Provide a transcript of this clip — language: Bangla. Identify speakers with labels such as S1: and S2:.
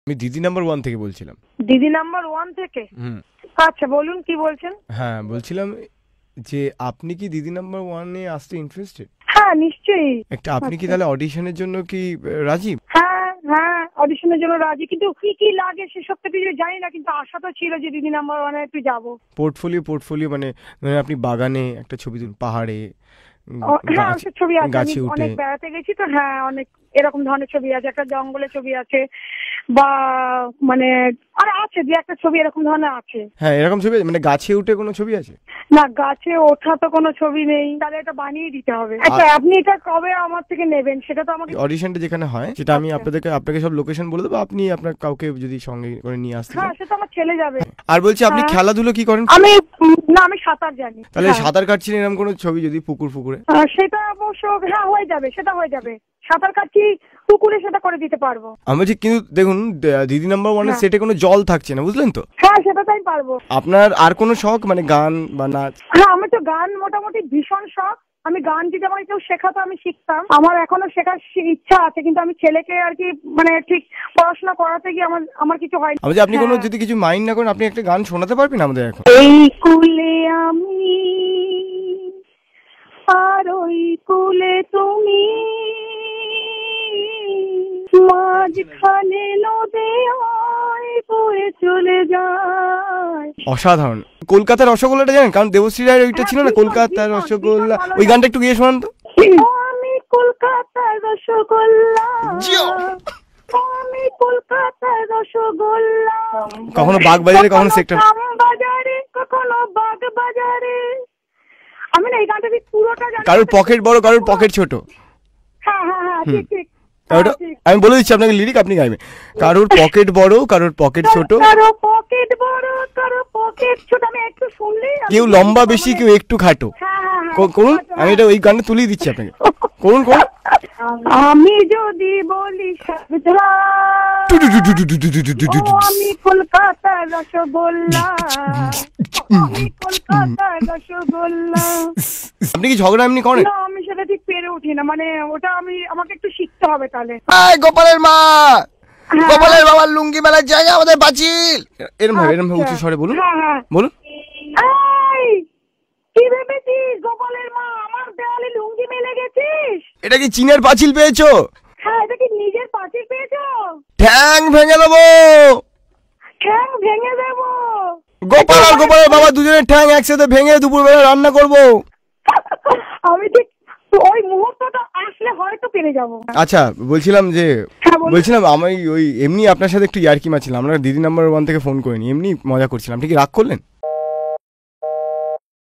S1: আমি দিদি নাম্বার 1 থেকে বলছিলাম।
S2: দিদি নাম্বার 1 থেকে? আচ্ছা বলুন কি বলছেন।
S1: হ্যাঁ বলছিলাম যে আপনি কি দিদি নাম্বার 1 এ আসতে ইন্টারেস্টেড?
S2: হ্যাঁ নিশ্চয়ই।
S1: একটা আপনি কি তাহলে অডিশনের জন্য কি রাজি?
S2: হ্যাঁ হ্যাঁ অডিশনের জন্য রাজি, কিন্তু কি কি লাগে সেসব তো কিছু জানি না, কিন্তু আশা তো ছিল যে দিদি নাম্বার 1 এ একটু যাবো।
S1: পোর্টফোলিও মানে আপনি বাগানে একটা ছবি তুলুন, পাহাড়ে
S2: হ্যাঁ ছবি আছে, আমি
S1: গাছে উঠে।
S2: অনেক বেড়াতে গেছি তো, হ্যাঁ অনেক এরকম ধরনের ছবি আছে, একটা জঙ্গলের ছবি আছে বা মানে আর আছে যে একটা ছবি এরকম ধরনের আছে।
S1: হ্যাঁ এরকম ছবি মানে গাছে উঠে কোনো ছবি আছে?
S2: না গাছে ওঠা তো কোনো ছবি নেই, তাহলে এটা বানিয়ে দিতে হবে। আচ্ছা আপনি এটা কবে আমার থেকে নেবেন সেটা তো আমাকে।
S1: অডিশনটা যেখানে হয় সেটা আমি আপনাকে সব লোকেশন বলে দেবো, আপনি আপনার কাউকে যদি সঙ্গে করে নিয়ে আসতে।
S2: হ্যাঁ সেটা আমার ছেলে যাবে।
S1: আর বলছি আপনি খেলাধুলো কি করেন?
S2: আমি সাঁতার জানি।
S1: তাহলে সাঁতার কাটছিলেন এরকম কোনো ছবি যদি পুকুরে?
S2: সেটা অবশ্য হ্যাঁ হয়ে যাবে, সেটা হয়ে যাবে। সাঁতার কাটছি পুকুরে, সেটা করে দিতে পারবো।
S1: আমি বলছি কিন্তু দেখুন দিদি নাম্বার 1 এর সেটে কোনো জল থাকছে না, বুঝলেন তো?
S2: হ্যাঁ সেটা তাই পারবো।
S1: আপনার আর কোনো শখ মানে গান বা নাচ?
S2: হ্যাঁ আমি তো গান মোটামুটি ভীষণ শখ। আমি গান যদি আমাকে কেউ শেখাতো আমি শিখতাম, আমার এখনো শেখার ইচ্ছা আছে, কিন্তু আমি ছেলেকে আর কি মানে ঠিক পড়াশোনা করাতে গিয়ে আমার কিছু হয় না।
S1: আপনি কোনো যদি কিছু মাইন্ড না করেন আপনি একটা গান শোনাতে পারবেন আমাদের এখন?
S2: এই কুলে আমি আর ওই কুলে তুমি, মাঝখানে নদী বয়ে চলে যায়।
S1: অসাধারণ। কলকাতার রসগোল্লাটা জানেন? কারণ দেবশ্রী রায়ের ওইটা ছিল না, কলকাতার রসগোল্লা, ওই গানটা একটু গিয়ে শোনান তো।
S2: আমি কলকাতার রসগোল্লা, আমি কলকাতার রসগোল্লা।
S1: কখনো বাগবাজারে, কখনো সেক্টর
S2: বাজারে, কখনো বাগ বাজারে। আমি না এই গানটা পুরোটা জানি।
S1: কারোর পকেট বড়, কারোর পকেট ছোট।
S2: হ্যাঁ হ্যাঁ হ্যাঁ ঠিক ঠিক।
S1: আমি বলে দিচ্ছি আপনাকে লিরিক, আপনি গাইবেন। কারোর পকেট বড়, কারোর পকেট ছোট,
S2: কারো পকেট বড়, কারো পকেট ছোট। আমি একটু শুনলি,
S1: কেউ লম্বা বেশি, কেউ একটু খাটো। করুন, আমি এটা ওই গানটা তুলিয়ে দিচ্ছি আপনাকে। করুন।
S2: আমি যদি বলি আমি কলকাতার রসগোল্লা, আমি কলকাতার রসগোল্লা।
S1: আপনি কি ঝগড়া এমনি করেন?
S2: না আমি সেটা ঠিক পেরে উঠি না, মানে ওটা আমাকে একটু শিখতে হবে তাহলে।
S1: গোপালের মা, গোপালের বাবার লুঙ্গি মেলার জায়গা আমাদের পাঁচিল, এরম ভাবে উঁচু স্বরে বলুন। বলুন।
S2: কি ভেবেছিস গোপালের মা আমার দেওয়ালে লুঙ্গি মেলে গেছিস?
S1: এটা কি চীনের পাঁচিল পেয়েছো?
S2: হ্যাঁ এটা কি নিজের পাঁচিল পেয়েছো?
S1: ঠ্যাং ভেঙে দেবো।
S2: ঠ্যাং ভেঙে দেবো?
S1: গোপাল আর গোপালের বাবা দুজনের ঠ্যাং একসাথে ভেঙে দুপুরবেলা রান্না করবো।
S2: আমি ঠিক ওই মুহূর্তটা আসলে হয়তো পেরে যাবো।
S1: আচ্ছা বলছিলাম আমি ওই এমনি আপনার সাথে একটু ইয়ার্কি মারছিলাম। আমরা দিদি নাম্বার 1 থেকে ফোন করিনি, এমনি মজা করছিলাম। ঠিক রাগ করলেন?